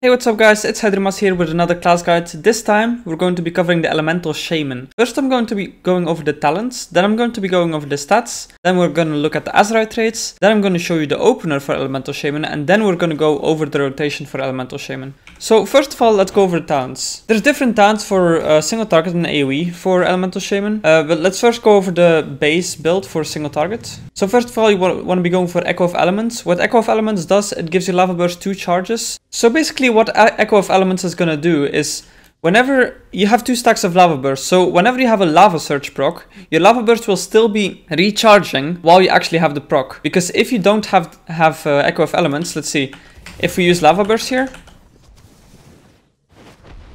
Hey, what's up guys, it's Harden here with another class guide. This time we're going to be covering the Elemental Shaman. First I'm going to be going over the talents, then I'm going to be going over the stats, then we're going to look at the Azerite traits, then I'm going to show you the opener for Elemental Shaman, and then we're going to go over the rotation for Elemental Shaman. So first of all, let's go over the talents. There's different talents for single target and AoE for Elemental Shaman, but let's first go over the base build for single target. So first of all, you want to be going for Echo of Elements. What Echo of Elements does, it gives you Lava Burst 2 charges. So basically what Echo of Elements is going to do is, whenever you have 2 stacks of Lava Burst, so whenever you have a Lava Surge proc, your Lava Burst will still be recharging while you actually have the proc. Because if you don't have Echo of Elements, let's see, if we use Lava Burst here,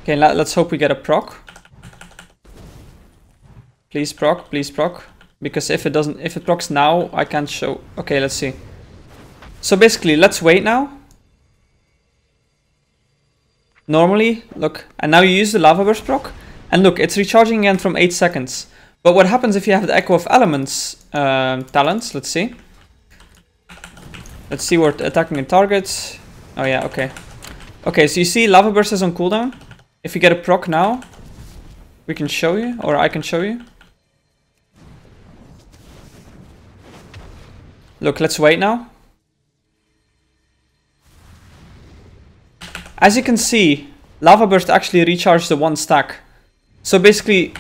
okay, let's hope we get a proc. Please proc, because if it procs now, I can't show. Okay, let's see. So basically, let's wait now. Normally, look, and now you use the Lava Burst proc, and look, it's recharging again from 8 seconds. But what happens if you have the Echo of Elements talents? Let's see. Let's see, we're attacking a target. Oh yeah, okay. Okay, so you see Lava Burst is on cooldown. If you get a proc now, we can show you, or I can show you. Look, let's wait now. As you can see, Lava Burst actually recharged the 1 stack. So basically,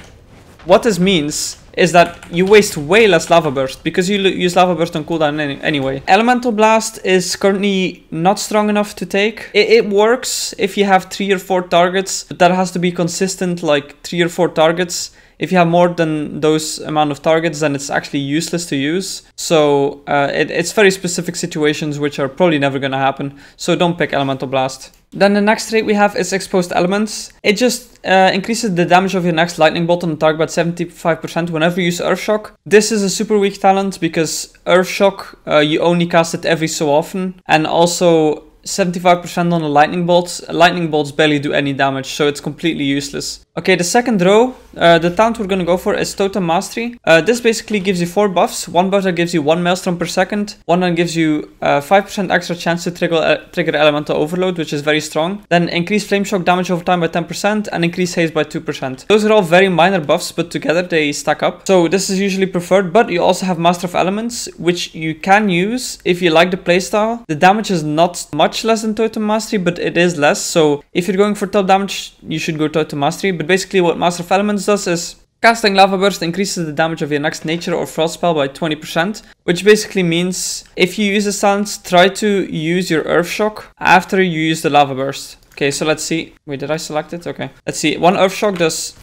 what this means is that you waste way less Lava Burst because you use Lava Burst on cooldown anyway. Elemental Blast is currently not strong enough to take. It works if you have 3 or 4 targets, but that has to be consistent, like 3 or 4 targets. If you have more than those amount of targets, then it's actually useless to use. So it's very specific situations which are probably never going to happen. So don't pick Elemental Blast. Then the next trait we have is Exposed Elements. It just increases the damage of your next lightning bolt on the target by 75% whenever you use Earth Shock. This is a super weak talent because Earth Shock, you only cast it every so often. And also 75% on the lightning bolts. Lightning bolts barely do any damage, so it's completely useless. Okay, the second row, the talent we're going to go for is Totem Mastery. This basically gives you 4 buffs. 1 buff that gives you 1 Maelstrom per second. 1 that gives you 5% extra chance to trigger Elemental Overload, which is very strong. Then increase Flame Shock damage over time by 10% and increase haste by 2%. Those are all very minor buffs, but together they stack up. So this is usually preferred, but you also have Master of Elements, which you can use if you like the playstyle. The damage is not much less than Totem Mastery, but it is less. So if you're going for top damage, you should go Totem Mastery. But basically what Master of Elements does is casting Lava Burst increases the damage of your next nature or frost spell by 20%, which basically means if you use this talent, try to use your Earth Shock after you use the Lava Burst. Okay, so let's see. Wait, did I select it? Okay. Let's see. 1 Earth Shock does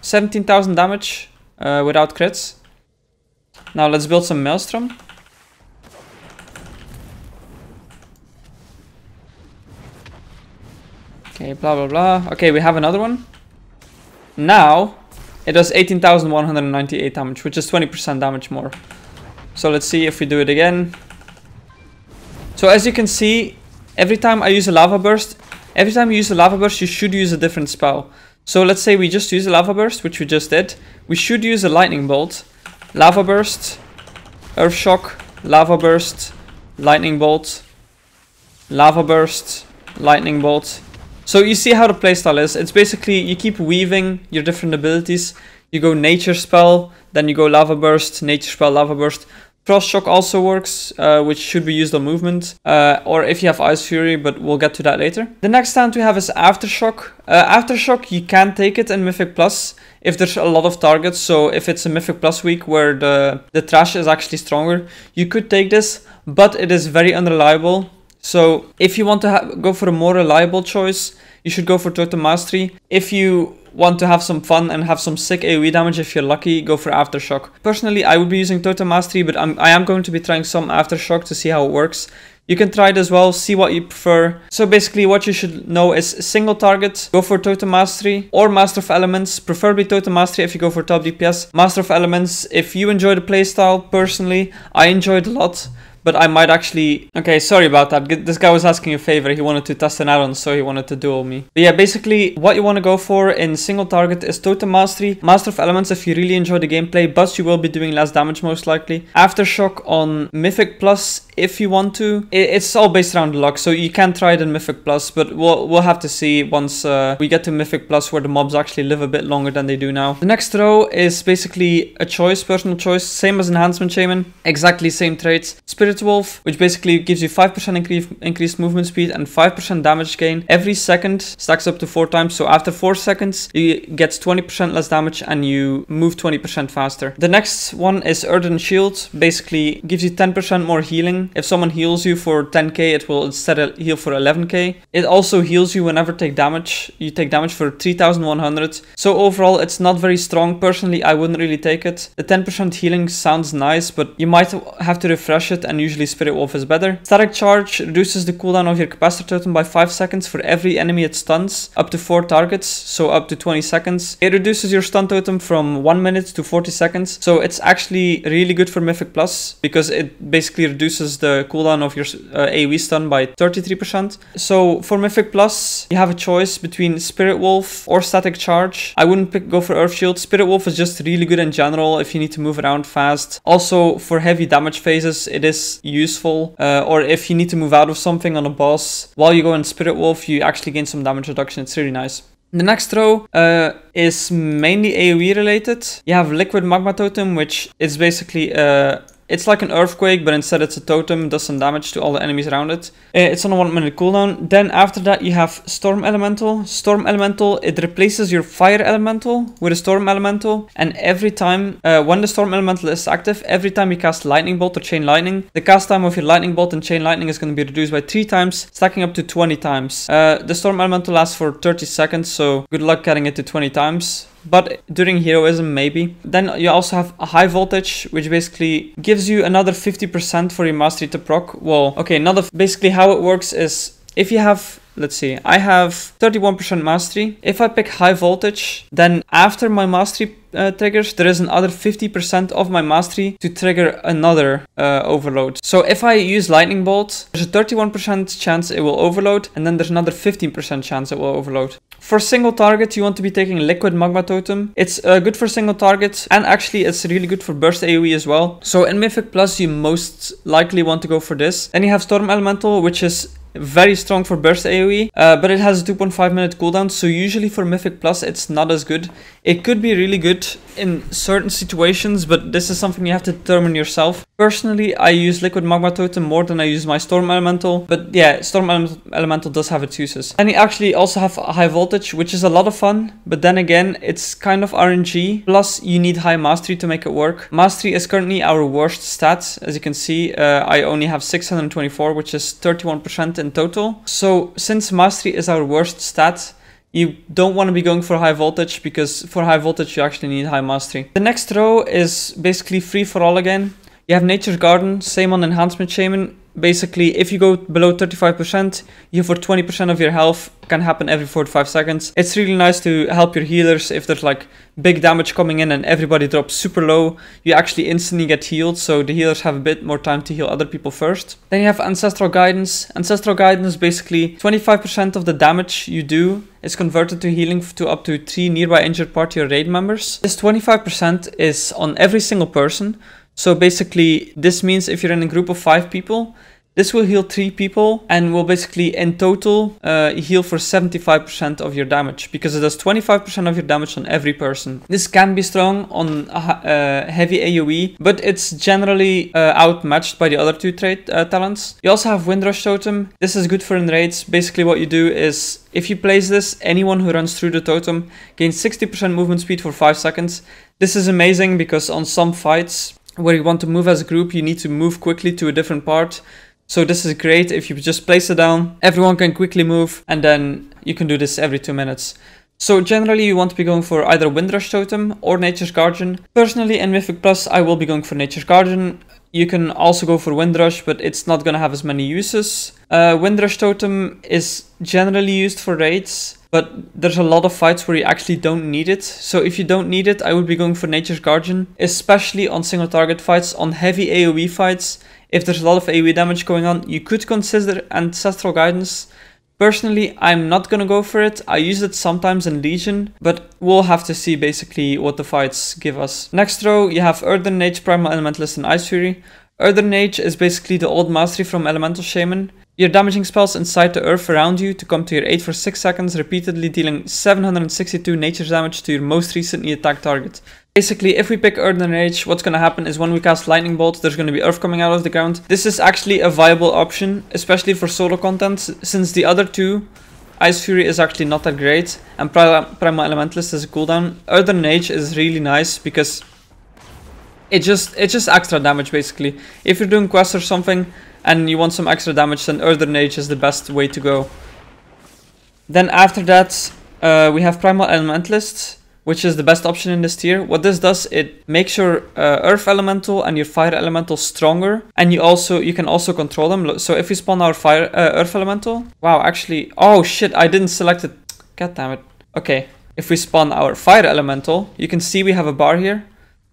17,000 damage without crits. Now let's build some Maelstrom. Okay, blah blah blah. Okay, we have another one. Now, it does 18,198 damage, which is 20% damage more. So let's see if we do it again. So as you can see, every time I use a Lava Burst, every time you use a Lava Burst, you should use a different spell. So let's say we just use a Lava Burst, which we just did. We should use a Lightning Bolt, Lava Burst, Earth Shock, Lava Burst, Lightning Bolt, Lava Burst, Lightning Bolt. So you see how the playstyle is. It's basically you keep weaving your different abilities. You go Nature Spell, then you go Lava Burst, Nature Spell, Lava Burst. Frost Shock also works, which should be used on movement. Or if you have Ice Fury, but we'll get to that later. The next talent we have is Aftershock. Aftershock, you can take it in Mythic Plus if there's a lot of targets. So if it's a Mythic Plus week where the trash is actually stronger, you could take this, but it is very unreliable. So if you want to go for a more reliable choice, you should go for Totem Mastery. If you want to have some fun and have some sick AoE damage, if you're lucky, go for Aftershock. Personally, I would be using Totem Mastery, but I am going to be trying some Aftershock to see how it works. You can try it as well, see what you prefer. So basically what you should know is single target, go for Totem Mastery or Master of Elements, preferably Totem Mastery if you go for top DPS. Master of Elements, if you enjoy the playstyle, personally, I enjoyed a lot. But I might actually... Okay, sorry about that. This guy was asking a favor. He wanted to test an add-on, so he wanted to duel me. But yeah, basically, what you want to go for in single target is Totem Mastery. Master of Elements if you really enjoy the gameplay, but you will be doing less damage most likely. Aftershock on Mythic Plus if you want to. It's all based around luck, so you can try it in Mythic Plus, but we'll have to see once we get to Mythic Plus where the mobs actually live a bit longer than they do now. The next row is basically a choice, personal choice, same as Enhancement Shaman, exactly same traits. Spirit Wolf, which basically gives you 5% increased movement speed and 5% damage gain. Every second stacks up to 4 times, so after 4 seconds, it gets 20% less damage and you move 20% faster. The next one is Earthen Shield, basically gives you 10% more healing. If someone heals you for 10k, it will instead heal for 11k. It also heals you whenever you take damage for 3100. So overall, it's not very strong. Personally, I wouldn't really take it. The 10% healing sounds nice, but you might have to refresh it, and usually Spirit Wolf is better. Static Charge reduces the cooldown of your capacitor totem by 5 seconds for every enemy it stuns, up to 4 targets, so up to 20 seconds. It reduces your stun totem from 1 minute to 40 seconds, so it's actually really good for Mythic Plus, because it basically reduces the cooldown of your AoE stun by 33%. So for Mythic Plus, you have a choice between Spirit Wolf or Static Charge. I wouldn't go for Earth Shield. Spirit Wolf is just really good in general if you need to move around fast. Also, for heavy damage phases, it is useful. Or if you need to move out of something on a boss, while you go in Spirit Wolf, you actually gain some damage reduction. It's really nice. The next row is mainly AoE related. You have Liquid Magma Totem, which is basically it's like an earthquake, but instead it's a totem, does some damage to all the enemies around it. It's on a 1 minute cooldown. Then after that you have Storm Elemental. Storm Elemental, it replaces your Fire Elemental with a Storm Elemental, and every time, when the Storm Elemental is active, every time you cast Lightning Bolt or Chain Lightning, the cast time of your Lightning Bolt and Chain Lightning is going to be reduced by 3 times, stacking up to 20 times. The Storm Elemental lasts for 30 seconds, so good luck getting it to 20 times. But during heroism, maybe. Then you also have a High Voltage, which basically gives you another 50% for your mastery to proc. Well, okay, basically how it works is, if you have, let's see, I have 31% mastery. If I pick High Voltage, then after my mastery triggers, there is another 50% of my mastery to trigger another overload. So if I use Lightning Bolt, there's a 31% chance it will overload, and then there's another 15% chance it will overload. For single target, you want to be taking Liquid Magma Totem. It's good for single target, and actually it's really good for burst AoE as well. So in Mythic Plus, you most likely want to go for this. Then you have Storm Elemental, which is very strong for burst AoE, but it has a 2.5 minute cooldown, so usually for Mythic Plus it's not as good. It could be really good in certain situations, but this is something you have to determine yourself. Personally, I use Liquid Magma Totem more than I use my Storm Elemental, but yeah, Storm Elemental does have its uses. And you actually also have a High Voltage, which is a lot of fun, but then again, it's kind of RNG, plus you need high mastery to make it work. Mastery is currently our worst stat. As you can see, I only have 624, which is 31% in total. So since mastery is our worst stat, you don't want to be going for High Voltage, because for High Voltage you actually need high mastery. The next row is basically free for all again. You have Nature's Garden, same on Enhancement Shaman. Basically, if you go below 35%, you for 20% of your health, can happen every 45 seconds. It's really nice to help your healers if there's like big damage coming in and everybody drops super low. You actually instantly get healed, so the healers have a bit more time to heal other people first. Then you have Ancestral Guidance. Ancestral Guidance, basically 25% of the damage you do is converted to healing to up to 3 nearby injured party or raid members. This 25% is on every single person. So basically, this means if you're in a group of 5 people, this will heal 3 people and will basically in total heal for 75% of your damage, because it does 25% of your damage on every person. This can be strong on heavy AoE, but it's generally outmatched by the other 2 trait talents. You also have Windrush Totem. This is good for in raids. Basically what you do is, if you place this, anyone who runs through the totem gains 60% movement speed for 5 seconds. This is amazing because on some fights where you want to move as a group, you need to move quickly to a different part. So this is great. If you just place it down, everyone can quickly move, and then you can do this every 2 minutes. So generally you want to be going for either Windrush Totem or Nature's Guardian. Personally in Mythic Plus I will be going for Nature's Guardian. You can also go for Windrush, but it's not going to have as many uses. Windrush Totem is generally used for raids, but there's a lot of fights where you actually don't need it. So if you don't need it, I would be going for Nature's Guardian, especially on single target fights. On heavy AoE fights, if there's a lot of AoE damage going on, you could consider Ancestral Guidance. Personally, I'm not gonna go for it. I use it sometimes in Legion, but we'll have to see basically what the fights give us. Next row, you have Earthen Mage, Primal Elementalist, and Ice Fury. Earthen Age is basically the old mastery from Elemental Shaman. You're damaging spells inside the earth around you to come to your 8 for 6 seconds, repeatedly dealing 762 nature damage to your most recently attacked target. Basically, if we pick Earthen Age, what's gonna happen is when we cast Lightning Bolt, there's gonna be earth coming out of the ground. This is actually a viable option, especially for solo content, since the other two, Ice Fury is actually not that great, and Primal Elementalist is a cooldown. Earthen Age is really nice because it's just extra damage basically. If you're doing quests or something and you want some extra damage, then Earthen Age is the best way to go. Then after that, we have Primal Elementalist, which is the best option in this tier. What this does, it makes your Earth Elemental and your Fire Elemental stronger, and you can also control them. So if we spawn our Earth Elemental, wow, actually, oh shit, I didn't select it. God damn it. Okay, if we spawn our Fire Elemental, you can see we have a bar here,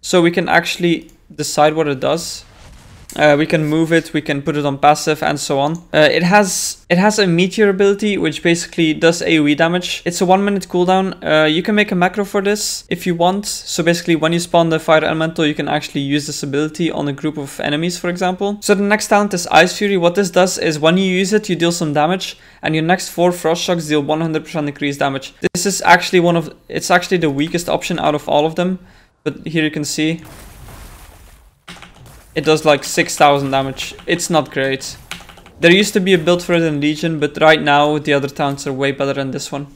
so we can actually decide what it does. We can move it, we can put it on passive, and so on. It has a Meteor ability, which basically does AoE damage. It's a 1 minute cooldown. You can make a macro for this if you want. So basically, when you spawn the Fire Elemental, you can actually use this ability on a group of enemies, for example. So the next talent is Ice Fury. What this does is when you use it, you deal some damage, and your next 4 Frost Shocks deal 100% increased damage. This is actually it's actually the weakest option out of all of them. But here you can see it does like 6,000 damage. It's not great. There used to be a build for it in Legion, but right now the other talents are way better than this one.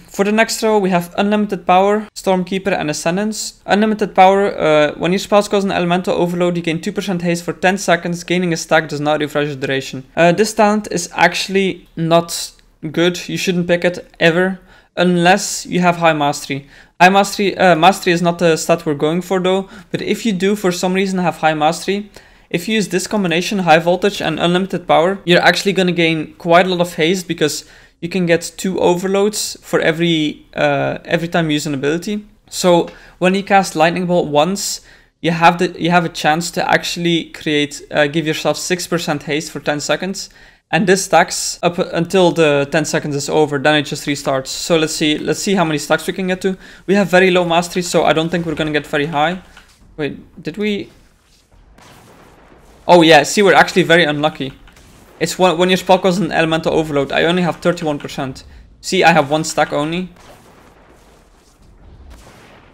For the next row, we have Unlimited Power, Stormkeeper, and Ascendance. Unlimited Power, when your spells cause an elemental overload, you gain 2% haste for 10 seconds. Gaining a stack does not refresh the duration. This talent is actually not good. You shouldn't pick it ever, unless you have High Mastery. Mastery is not the stat we're going for though, but if you do for some reason have High Mastery, if you use this combination, High Voltage and Unlimited Power, you're actually going to gain quite a lot of haste because you can get 2 overloads for every time you use an ability. So when you cast Lightning Bolt once, you have a chance to actually give yourself 6% haste for 10 seconds. And this stacks up until the 10 seconds is over, then it just restarts. So let's see how many stacks we can get to. We have very low mastery, so I don't think we're gonna get very high. Wait, did we? Oh yeah, see, we're actually very unlucky. It's when your spell causes an elemental overload. I only have 31%. See, I have 1 stack only.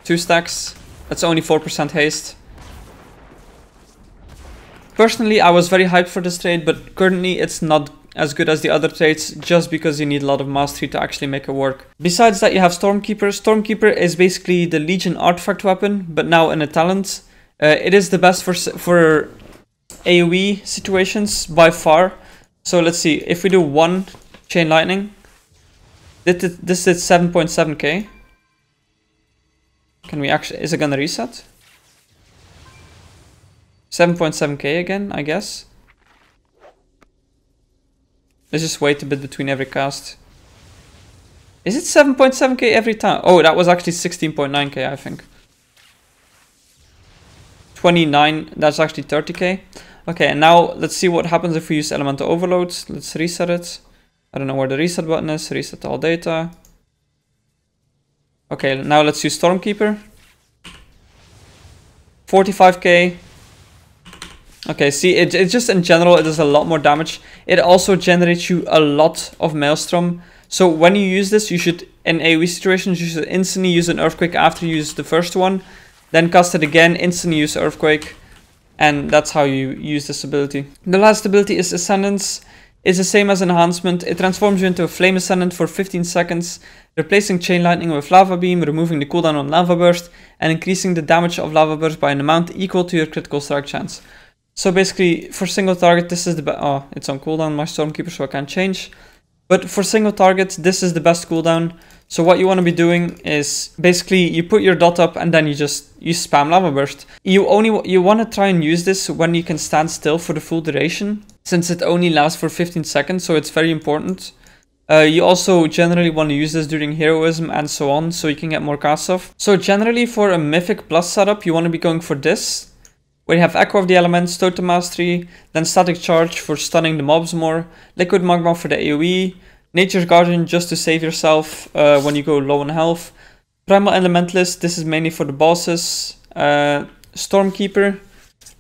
2 stacks. That's only 4% haste. Personally, I was very hyped for this trade, but currently it's not as good as the other trades just because you need a lot of mastery to actually make it work. Besides that, you have Stormkeeper. Stormkeeper is basically the Legion artifact weapon, but now in a talent. It is the best for AoE situations by far. So let's see, if we do 1 Chain Lightning, this is 7.7k. Can we actually, is it gonna reset? 7.7k again, I guess. Let's just wait a bit between every cast. Is it 7.7k every time? Oh, that was actually 16.9k, I think. 29, that's actually 30k. Okay, and now let's see what happens if we use Elemental Overload. Let's reset it. I don't know where the reset button is. Reset all data. Okay, now let's use Stormkeeper. 45k. Okay, see, it just in general, it does a lot more damage. It also generates you a lot of Maelstrom. So when you use this, you should, in AoE situations, you should instantly use an Earthquake after you use the first one. Then cast it again, instantly use Earthquake. And that's how you use this ability. The last ability is Ascendance. It's the same as Enhancement. It transforms you into a Flame Ascendant for 15 seconds, replacing Chain Lightning with Lava Beam, removing the cooldown on Lava Burst, and increasing the damage of Lava Burst by an amount equal to your critical strike chance. So basically, for single target, this is the best. Oh, it's on cooldown, my Stormkeeper, so I can't change. But for single target, this is the best cooldown. So what you want to be doing is basically you put your dot up and then you spam Lava Burst. You want to try and use this when you can stand still for the full duration, since it only lasts for 15 seconds, so it's very important. You also generally want to use this during heroism and so on, so you can get more casts off. So generally for a Mythic Plus setup, you want to be going for this, where you have Echo of the Elements, Totem Mastery, then Static Charge for stunning the mobs more, Liquid Magma for the AoE, Nature's Guardian just to save yourself when you go low on health, Primal Elementalist, this is mainly for the bosses, Stormkeeper,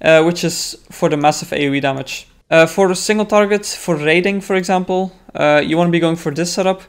which is for the massive AoE damage. For a single target, for raiding, for example, you want to be going for this setup.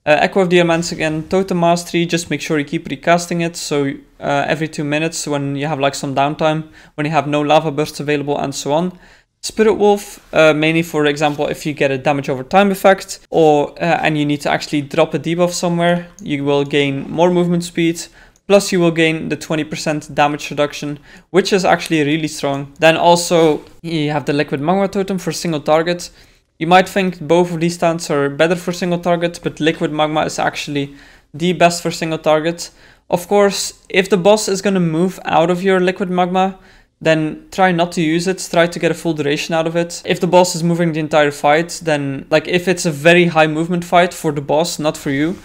Echo of the Elements again, Totem Mastery, just make sure you keep recasting it, so every 2 minutes when you have like some downtime, when you have no lava bursts available and so on. Spirit Wolf, mainly for example if you get a damage over time effect, or and you need to actually drop a debuff somewhere, you will gain more movement speed, plus you will gain the 20% damage reduction, which is actually really strong. Then also you have the Liquid Magma Totem for single target. You might think both of these stats are better for single target, but Liquid Magma is actually the best for single target. Of course, if the boss is going to move out of your Liquid Magma, then try not to use it, try to get a full duration out of it. If the boss is moving the entire fight, then like if it's a very high movement fight for the boss, not for you,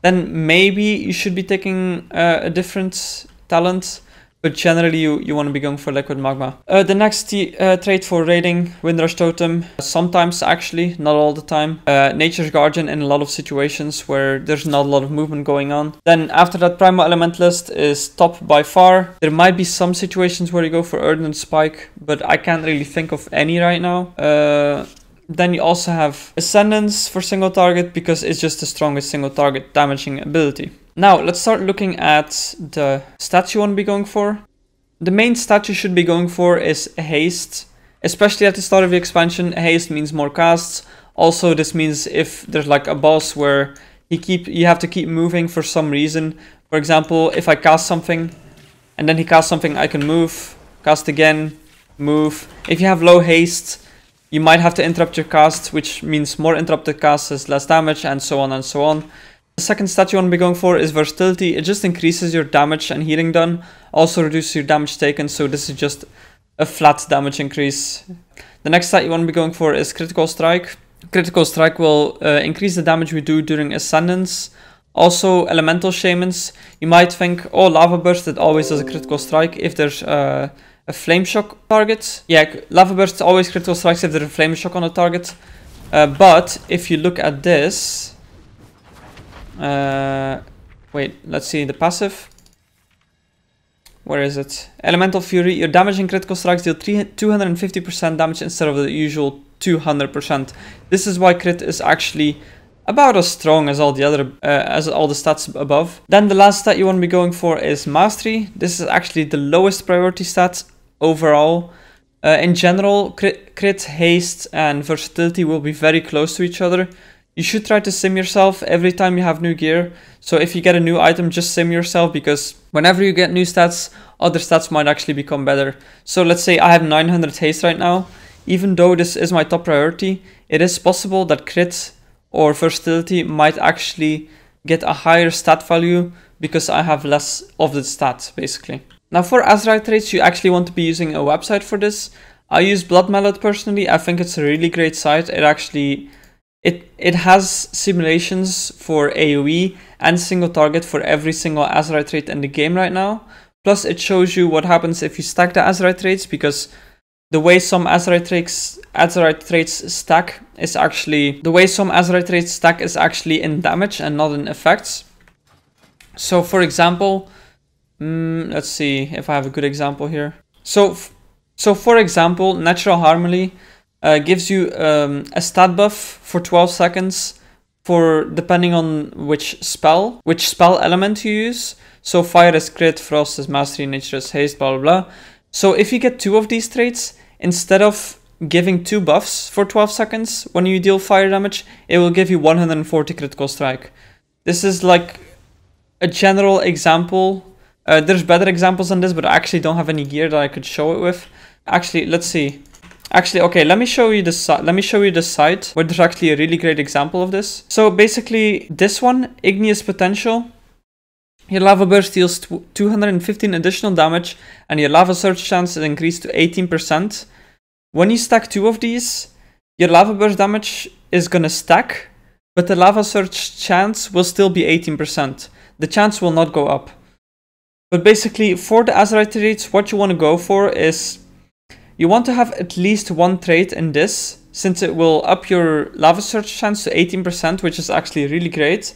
then maybe you should be taking a different talent. But generally you want to be going for Liquid Magma. The next trait for raiding, Windrush Totem, sometimes actually, not all the time. Nature's Guardian in a lot of situations where there's not a lot of movement going on. Then after that, Primal Elementalist is top by far. There might be some situations where you go for Earthen Spike, but I can't really think of any right now. Then you also have Ascendance for single target because it's just the strongest single target damaging ability. Now, let's start looking at the stats you want to be going for. The main stat you should be going for is Haste. Especially at the start of the expansion, Haste means more casts. Also, this means if there's like a boss where you have to keep moving for some reason. For example, if I cast something, and then he casts something, I can move, cast again, move. If you have low Haste, you might have to interrupt your cast, which means more interrupted casts is less damage, and so on and so on. The second stat you want to be going for is Versatility. It just increases your damage and healing done, also reduces your damage taken, so this is just a flat damage increase. The next stat you want to be going for is Critical Strike. Critical Strike will increase the damage we do during Ascendance. Also, Elemental Shamans. You might think, oh, Lava Burst, it always does a Critical Strike if there's a Flame Shock target. Yeah, Lava Burst always Critical Strikes if there's a Flame Shock on a target. But if you look at this... wait, let's see the passive. Where is it? Elemental Fury. Your damage and critical strikes deal 250% damage instead of the usual 200%. This is why crit is actually about as strong as all the other, as all the stats above. Then the last stat you want to be going for is Mastery. This is actually the lowest priority stat overall. In general, crit, haste, and versatility will be very close to each other. You should try to sim yourself every time you have new gear. So if you get a new item, just sim yourself, because whenever you get new stats, other stats might actually become better. So let's say I have 900 haste right now. Even though this is my top priority, it is possible that crit or versatility might actually get a higher stat value because I have less of the stat, basically. Now for Azerite traits, you actually want to be using a website for this. I use Blood Mallet personally. I think it's a really great site. It actually... It has simulations for AoE and single target for every single Azerite trait in the game right now. Plus it shows you what happens if you stack the Azerite traits, because the way some Azerite traits stack is actually... The way some Azerite traits stack is actually in damage and not in effects. So for example, let's see if I have a good example here. So for example, Natural Harmony gives you a stat buff for 12 seconds for depending on which spell element you use. So fire is crit, frost is mastery, nature is haste, blah blah blah. So if you get two of these traits, instead of giving 2 buffs for 12 seconds when you deal fire damage, it will give you 140 critical strike. This is like a general example. There's better examples than this, but I actually don't have any gear that I could show it with. Actually, let's see. Actually, okay, let me show you the site where there's actually a really great example of this. So basically, this one, Igneous Potential, your lava burst deals 215 additional damage, and your lava surge chance is increased to 18%. When you stack 2 of these, your lava burst damage is gonna stack, but the lava surge chance will still be 18%. The chance will not go up. But basically, for the Azerite traits, what you want to go for is... You want to have at least one trait in this, since it will up your lava surge chance to 18%, which is actually really great.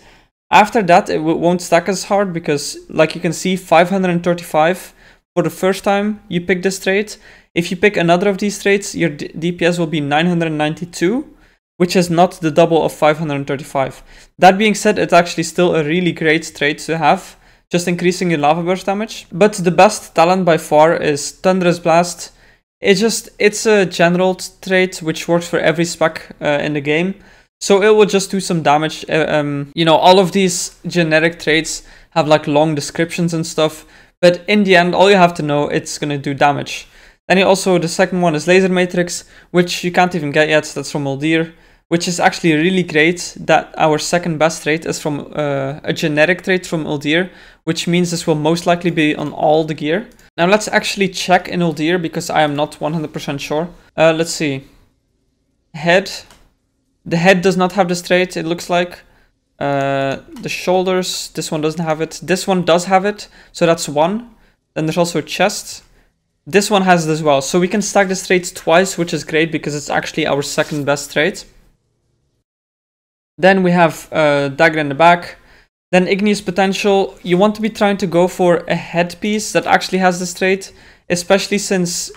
After that, it won't stack as hard because, like you can see, 535 for the first time you pick this trait. If you pick another of these traits, your DPS will be 992, which is not the double of 535. That being said, it's actually still a really great trait to have, just increasing your lava burst damage. But the best talent by far is Thunderous Blast. It's a general trait which works for every spec in the game. So it will just do some damage. You know, all of these generic traits have like long descriptions and stuff. But in the end, all you have to know, it's going to do damage. Then also, the second one is Laser Matrix, which you can't even get yet. That's from Uldir, which is actually really great that our second best trait is from a generic trait from Uldir, which means this will most likely be on all the gear. Now let's actually check in Uldir because I am not 100% sure. Let's see. Head. The head does not have this trait, it looks like. The shoulders, this one doesn't have it. This one does have it, so that's one. Then there's also a chest. This one has it as well. So we can stack this trait twice, which is great because it's actually our second best trait. Then we have Dagger in the back. Then Igneous Potential. You want to be trying to go for a headpiece that actually has this trait, especially since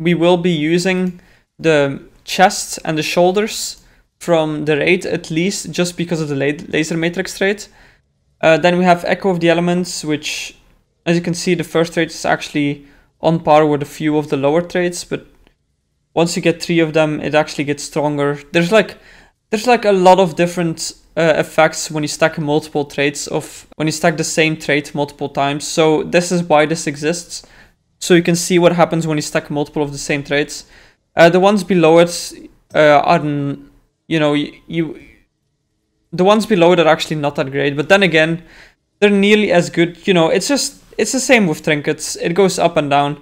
we will be using the chest and the shoulders from the raid, at least just because of the Laser Matrix trait. Then we have Echo of the Elements, which, as you can see, the first trait is actually on par with a few of the lower traits, but once you get 3 of them, it actually gets stronger. There's like a lot of different effects when you stack multiple traits when you stack the same trait multiple times. So this is why this exists. So you can see what happens when you stack multiple of the same traits. The ones below it are, you know, the ones below it are actually not that great. But then again, they're nearly as good. You know, it's the same with trinkets. It goes up and down.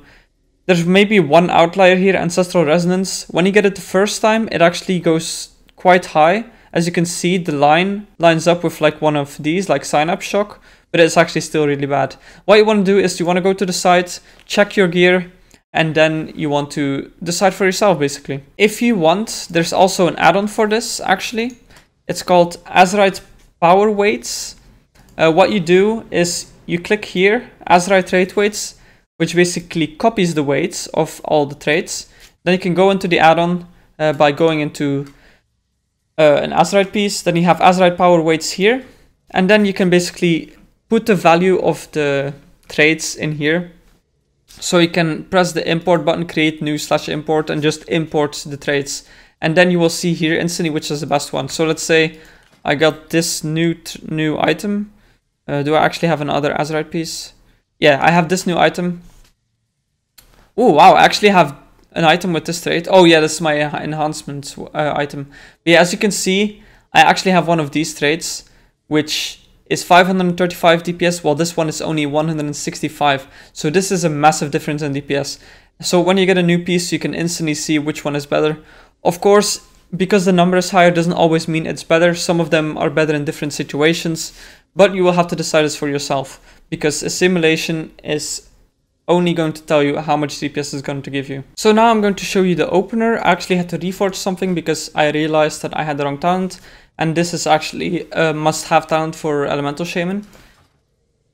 There's maybe one outlier here, Ancestral Resonance. When you get it the first time, it actually goes quite high. As you can see, the line lines up with like one of these, like Synapse Shock, but it's actually still really bad. What you want to do is you want to go to the site, check your gear, and then you want to decide for yourself, basically. If you want, there's also an add-on for this, actually. It's called Azerite Power Weights. What you do is you click here, Azerite Trait Weights, which basically copies the weights of all the traits. Then you can go into the add-on by going into an Azerite piece. Then you have Azerite Power Weights here. And then you can basically put the value of the traits in here. So you can press the import button, create new /import, and just import the traits. And then you will see here instantly which is the best one. So let's say I got this new item. Do I actually have another Azerite piece? Yeah, I have this new item. Oh, wow, I actually have an item with this trait. Oh yeah, this is my enhancement item. But yeah, as you can see, I actually have one of these traits, which is 535 DPS, while this one is only 165. So this is a massive difference in DPS. So when you get a new piece, you can instantly see which one is better. Of course, because the number is higher doesn't always mean it's better. Some of them are better in different situations, but you will have to decide this for yourself, because a simulation is only going to tell you how much DPS is going to give you. So now I'm going to show you the opener. I actually had to reforge something because I realized that I had the wrong talent, and this is actually a must-have talent for Elemental Shaman.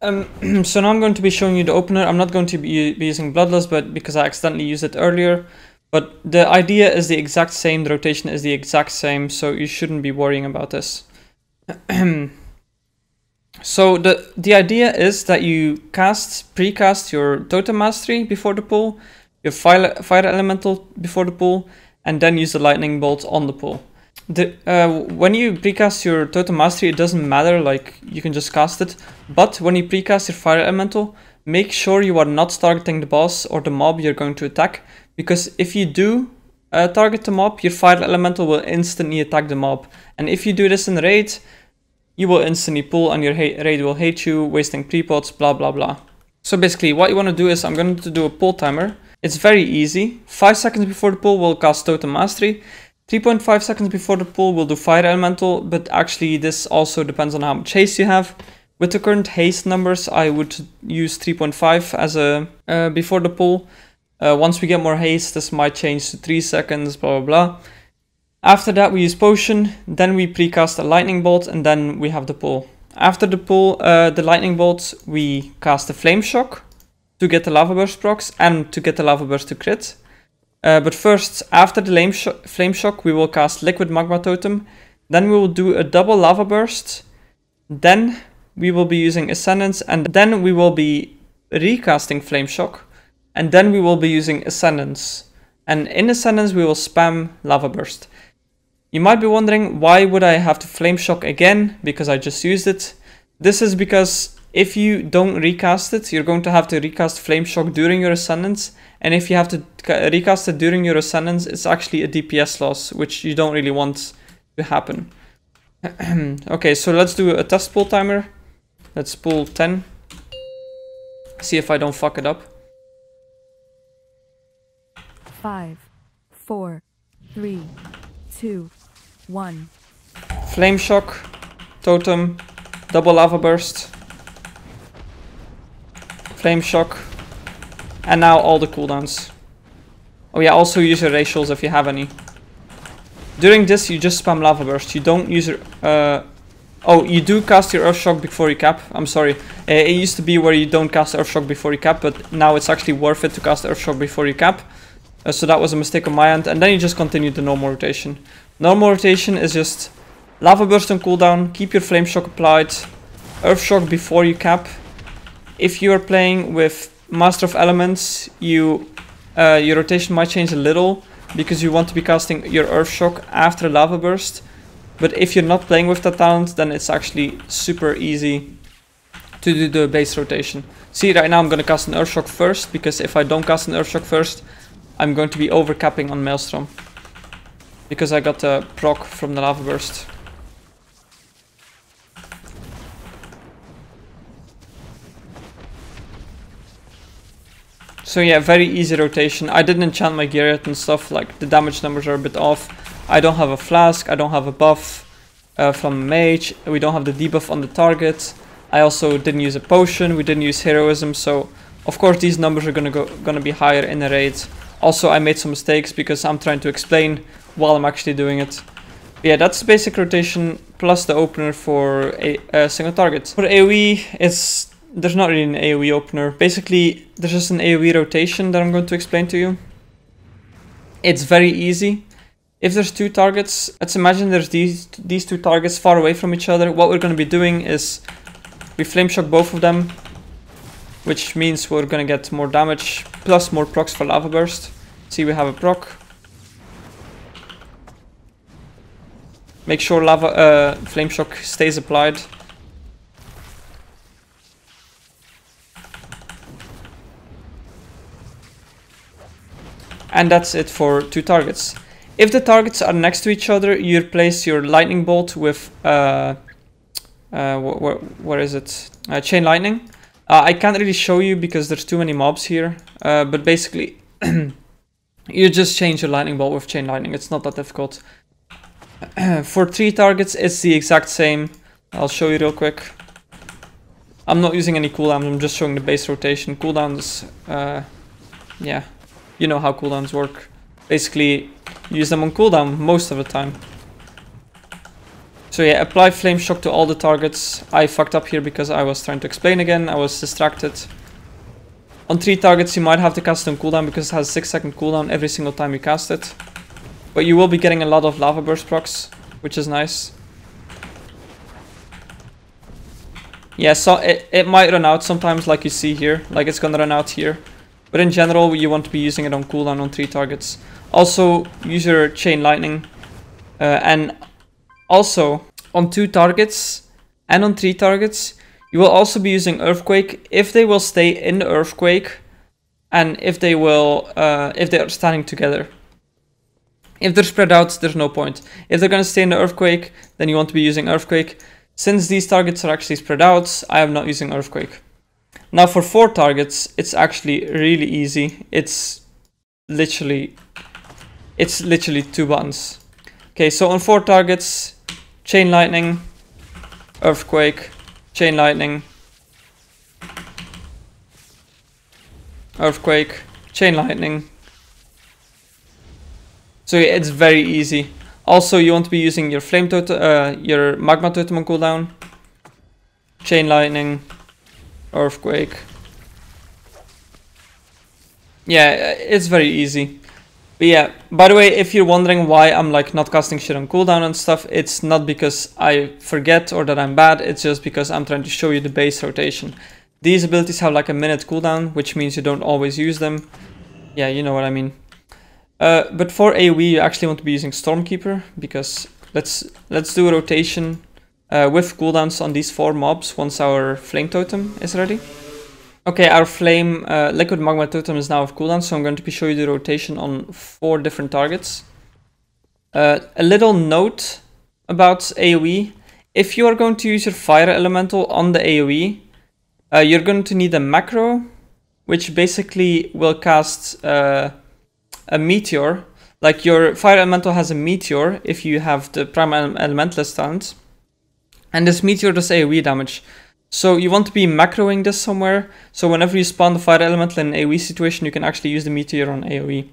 So now I'm going to be showing you the opener. I'm not going to be using Bloodlust, but because I accidentally used it earlier. But the idea is the exact same, the rotation is the exact same, so you shouldn't be worrying about this. So the idea is that you precast your Totem Mastery before the pull, your Fire Elemental before the pull, and then use the Lightning Bolt on the pull. When you precast your Totem Mastery, it doesn't matter, like you can just cast it. But when you precast your Fire Elemental, make sure you are not targeting the boss or the mob you're going to attack. Because if you do target the mob, your Fire Elemental will instantly attack the mob. And if you do this in raid, you will instantly pull and your raid will hate you, wasting pre-pots, blah blah blah. So basically what you want to do is I'm going to do a pull timer. It's very easy. 5 seconds before the pull we'll cast Totem Mastery. 3.5 seconds before the pull we'll do Fire Elemental, but actually this also depends on how much haste you have. With the current haste numbers I would use 3.5 as a before the pull. Once we get more haste, this might change to 3 seconds, blah blah blah. After that we use Potion, then we precast a Lightning Bolt, and then we have the pull. After the pull, the Lightning Bolt, we cast a Flame Shock to get the Lava Burst procs and to get the Lava Burst to crit. But first, after the Flame Shock, we will cast Liquid Magma Totem. Then we will do a double Lava Burst. Then we will be using Ascendance, and then we will be recasting Flame Shock. And then we will be using Ascendance. And in Ascendance, we will spam Lava Burst. You might be wondering, why would I have to Flame Shock again? Because I just used it. This is because if you don't recast it, you're going to have to recast Flame Shock during your Ascendance. And if you have to recast it during your Ascendance, it's actually a DPS loss, which you don't really want to happen. Okay, so let's do a test pull timer. Let's pull 10. See if I don't fuck it up. 5, 4, 3, 2, 1. Flame Shock, Totem, double Lava Burst, Flame Shock, and now all the cooldowns. Oh yeah, also use your racials if you have any. During this, you just spam Lava Burst. You don't use your... oh, you do cast your Earth Shock before you cap. I'm sorry. It used to be where you don't cast Earth Shock before you cap, but now it's actually worth it to cast Earth Shock before you cap. So that was a mistake on my end. And then you just continue the normal rotation. Normal rotation is just Lava Burst on cooldown, keep your Flame Shock applied, Earth Shock before you cap. If you are playing with Master of Elements, your rotation might change a little, because you want to be casting your Earth Shock after Lava Burst. But if you're not playing with that talent, then it's actually super easy to do the base rotation. See, right now I'm going to cast an Earth Shock first, because if I don't cast an Earth Shock first, I'm going to be overcapping on Maelstrom. Because I got the proc from the Lava Burst. So yeah, very easy rotation. I didn't enchant my gear yet and stuff, like the damage numbers are a bit off. I don't have a flask, I don't have a buff from mage, we don't have the debuff on the target. I also didn't use a potion, we didn't use heroism, so of course these numbers are gonna be higher in a raid. Also, I made some mistakes because I'm trying to explain while I'm actually doing it. But yeah, that's the basic rotation plus the opener for a single target. For AoE, there's not really an AoE opener. Basically, there's just an AoE rotation that I'm going to explain to you. It's very easy. If there's two targets, let's imagine there's these two targets far away from each other. What we're going to be doing is we Flame Shock both of them, which means we're going to get more damage plus more procs for Lava Burst. See, we have a proc. Make sure Flame Shock stays applied. And that's it for two targets. If the targets are next to each other, you replace your Lightning Bolt with where is it? Chain Lightning. I can't really show you because there's too many mobs here. But basically, you just change your Lightning Bolt with Chain Lightning. It's not that difficult. For three targets, it's the exact same. I'll show you real quick. I'm not using any cooldowns. I'm just showing the base rotation. Cooldowns, yeah. You know how cooldowns work. Basically, use them on cooldown most of the time. So yeah, apply Flame Shock to all the targets. I fucked up here because I was trying to explain again. I was distracted. On three targets, you might have to cast it on cooldown because it has a 6-second cooldown every single time you cast it. But you will be getting a lot of Lava Burst procs, which is nice. Yeah, so it might run out sometimes, like you see here. Like it's gonna run out here. But in general, you want to be using it on cooldown on 3 targets. Also, use your Chain Lightning. And also, on 2 targets and on 3 targets, you will also be using Earthquake if they will stay in the Earthquake and if they are standing together. If they're spread out, there's no point. If they're going to stay in the Earthquake, then you want to be using Earthquake. Since these targets are actually spread out, I am not using Earthquake. Now for 4 targets, it's actually really easy. It's literally 2 buttons. Okay, so on 4 targets, Chain Lightning, Earthquake, Chain Lightning, Earthquake, Chain Lightning. So yeah, it's very easy. Also, you want to be using your Flame Totem, your Magma Totem on cooldown, Chain Lightning, Earthquake, Yeah, it's very easy. But yeah, by the way, if you're wondering why I'm like not casting shit on cooldown and stuff, it's not because I forget or that I'm bad, it's just because I'm trying to show you the base rotation. These abilities have like a minute cooldown, which means you don't always use them. Yeah, you know what I mean. But for AoE, you actually want to be using Stormkeeper, because let's do a rotation with cooldowns on these 4 mobs once our Flame Totem is ready. Okay, our Flame Liquid Magma Totem is now of cooldown, so I'm going to show you the rotation on 4 different targets. A little note about AoE. If you are going to use your Fire Elemental on the AoE, you're going to need a macro, which basically will cast a Meteor. Like your Fire Elemental has a Meteor if you have the Prime Elementalist talent. And this Meteor does AoE damage. So you want to be macroing this somewhere, so whenever you spawn the Fire Elemental in an AoE situation, you can actually use the Meteor on AoE.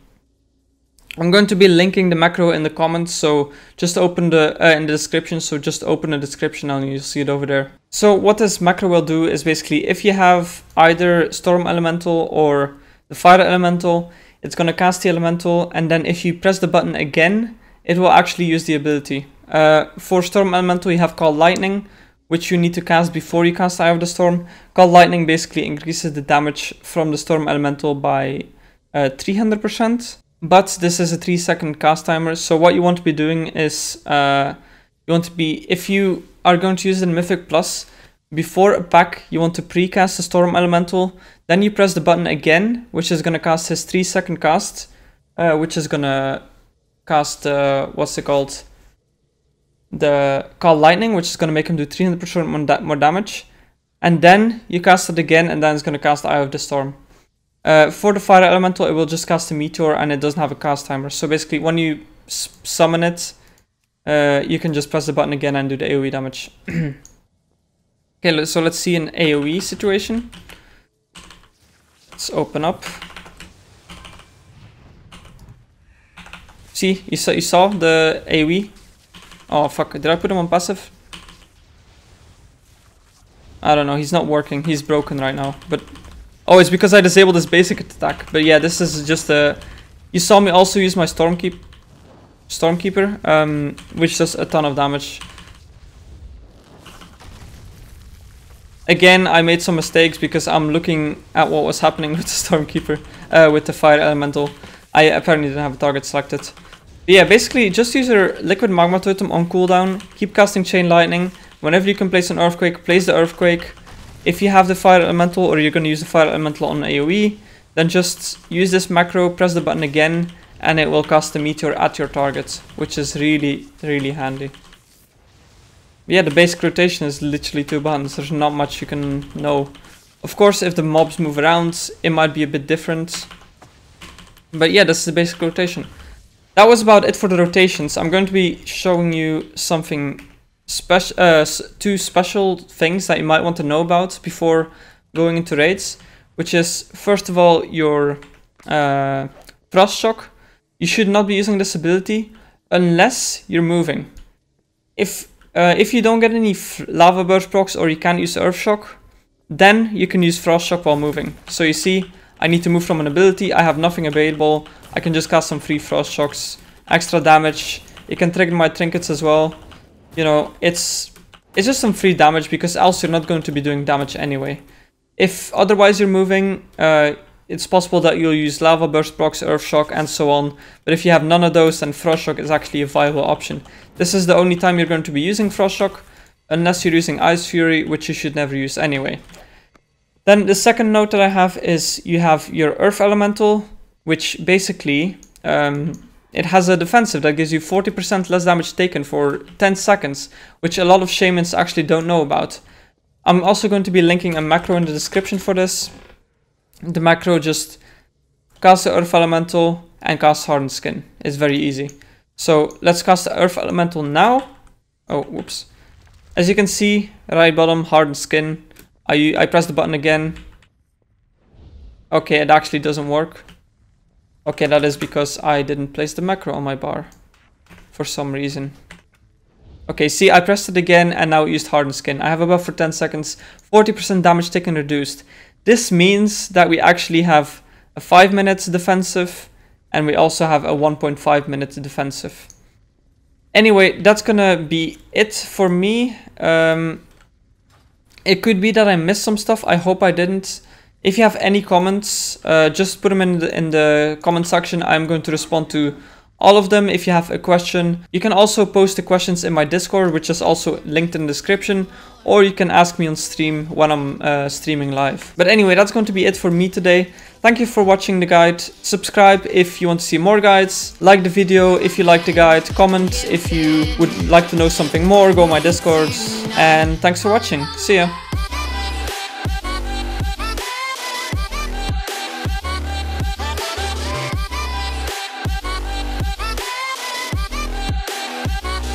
I'm going to be linking the macro in the comments, so just open the in the description, so just open the description and you'll see it over there. So what this macro will do is basically, if you have either Storm Elemental or the Fire Elemental, it's going to cast the Elemental, and then if you press the button again, it will actually use the ability. For Storm Elemental, you have Call Lightning, which you need to cast before you cast Eye of the Storm. Call Lightning basically increases the damage from the Storm Elemental by 300%. But this is a 3-second cast timer, so what you want to be doing is, you want to be, if you are going to use it in Mythic Plus, before a pack you want to pre-cast the Storm Elemental, then you press the button again, which is going to cast his 3-second cast, which is going to cast, what's it called? The Call Lightning, which is going to make him do 300% more damage. And then you cast it again, and then it's going to cast Eye of the Storm. For the Fire Elemental, it will just cast a Meteor, and it doesn't have a cast timer. So basically, when you summon it, you can just press the button again and do the AoE damage. Okay, so let's see an AoE situation. Let's open up. See, you saw the AoE? Oh fuck, did I put him on passive? I don't know, he's not working, he's broken right now. But oh, it's because I disabled his basic attack. But yeah, this is just a... You saw me also use my Stormkeeper, which does a ton of damage. Again, I made some mistakes because I'm looking at what was happening with the Stormkeeper, with the Fire Elemental. I apparently didn't have a target selected. But yeah, basically just use your Liquid Magma Totem on cooldown, keep casting Chain Lightning. Whenever you can place an Earthquake, place the Earthquake. If you have the Fire Elemental, or you're going to use the Fire Elemental on AoE, then just use this macro, press the button again, and it will cast the Meteor at your target, which is really, really handy. Yeah, the basic rotation is literally 2 buttons, there's not much you can know. Of course, if the mobs move around, it might be a bit different. But yeah, this is the basic rotation. That was about it for the rotations. I'm going to be showing you something special, 2 special things that you might want to know about before going into raids, which is, first of all, your Frost Shock. You should not be using this ability unless you're moving. If you don't get any Lava Burst procs, or you can't use Earth Shock, then you can use Frost Shock while moving. So you see, I need to move from an ability, I have nothing available, I can just cast some free Frost Shocks, extra damage. You can trigger my trinkets as well. You know, it's just some free damage, because else you're not going to be doing damage anyway. If otherwise you're moving, it's possible that you'll use Lava Burst procs, Earth Shock, and so on. But if you have none of those, then Frost Shock is actually a viable option. This is the only time you're going to be using Frost Shock, unless you're using Ice Fury, which you should never use anyway. Then the second note that I have is you have your Earth Elemental, which basically, it has a defensive that gives you 40% less damage taken for 10 seconds, which a lot of Shamans actually don't know about. I'm also going to be linking a macro in the description for this. The macro just casts the Earth Elemental and casts Harden Skin. It's very easy. So let's cast the Earth Elemental now. Oh, whoops. As you can see, right bottom, Harden Skin. I press the button again. Okay, it actually doesn't work. Okay, that is because I didn't place the macro on my bar for some reason. Okay, see, I pressed it again and now it used Harden Skin. I have a buff for 10 seconds, 40% damage taken reduced. This means that we actually have a 5 minutes defensive, and we also have a 1.5 minutes defensive. Anyway, that's gonna be it for me. It could be that I missed some stuff. I hope I didn't. If you have any comments, just put them in the comment section. I'm going to respond to all of them. If you have a question, you can also post the questions in my Discord, which is also linked in the description, or you can ask me on stream when I'm streaming live. But anyway, that's going to be it for me today. Thank you for watching the guide. Subscribe if you want to see more guides. Like the video if you like the guide. Comment if you would like to know something more. Go on my Discord. And thanks for watching. See ya.